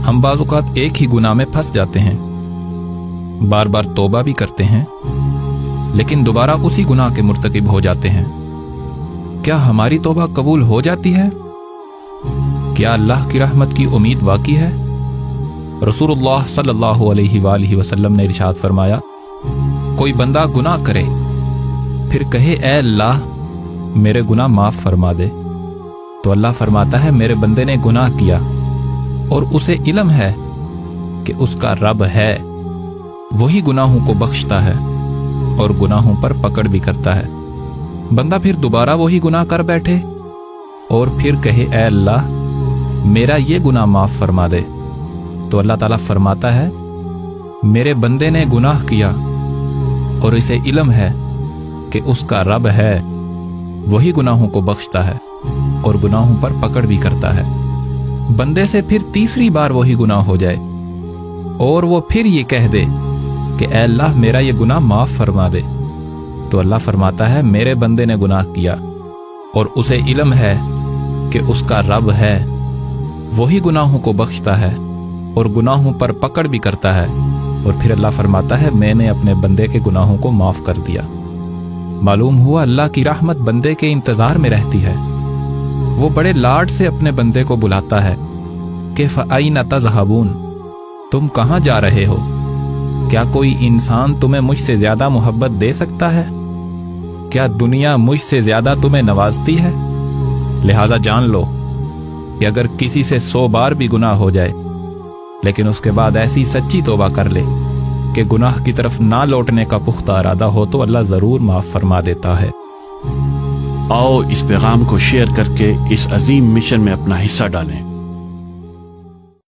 हम बाज़ औक़ात एक ही गुनाह में फंस जाते हैं, बार बार तौबा भी करते हैं, लेकिन दोबारा उसी गुनाह के मुर्तकिब हो जाते हैं। क्या हमारी तौबा कबूल हो जाती है? क्या अल्लाह की रहमत की उम्मीद बाकी है? रसूलुल्लाह सल्लल्लाहु अलैहि वसल्लम ने इरशाद फरमाया, कोई बंदा गुनाह करे फिर कहे ऐ अल्लाह मेरे गुनाह माफ फरमा दे, तो अल्लाह फरमाता है मेरे बंदे ने गुनाह किया और उसे इल्म है कि उसका रब है, वही गुनाहों को बख्शता है और गुनाहों पर पकड़ भी करता है। बंदा फिर दोबारा वही गुनाह कर बैठे और फिर कहे ऐ अल्लाह मेरा ये गुनाह माफ फरमा दे, तो अल्लाह ताला फरमाता है मेरे बंदे ने गुनाह किया और इसे इल्म है कि उसका रब है, वही गुनाहों को बख्शता है और गुनाहों पर पकड़ भी करता है। बंदे से फिर तीसरी बार वही गुनाह हो जाए और वो फिर ये कह दे कि ऐ अल्लाह मेरा ये गुनाह माफ फरमा दे, तो अल्लाह फरमाता है मेरे बंदे ने गुनाह किया और उसे इल्म है कि उसका रब है, वही गुनाहों को बख्शता है और गुनाहों पर पकड़ भी करता है। और फिर अल्लाह फरमाता है मैंने अपने बंदे के गुनाहों को माफ कर दिया। मालूम हुआ अल्लाह की रहमत बंदे के इंतजार में रहती है। वो बड़े लाड से अपने बंदे को बुलाता है कि फ़अयना तज़हबून, तुम कहाँ जा रहे हो? क्या कोई इंसान तुम्हें मुझसे ज्यादा मोहब्बत दे सकता है? क्या दुनिया मुझसे ज्यादा तुम्हें नवाजती है? लिहाजा जान लो कि अगर किसी से 100 बार भी गुनाह हो जाए लेकिन उसके बाद ऐसी सच्ची तौबा कर ले कि गुनाह की तरफ ना लौटने का पुख्ता इरादा हो, तो अल्लाह जरूर माफ फरमा देता है। आओ इस पैगाम को शेयर करके इस अजीम मिशन में अपना हिस्सा डालें।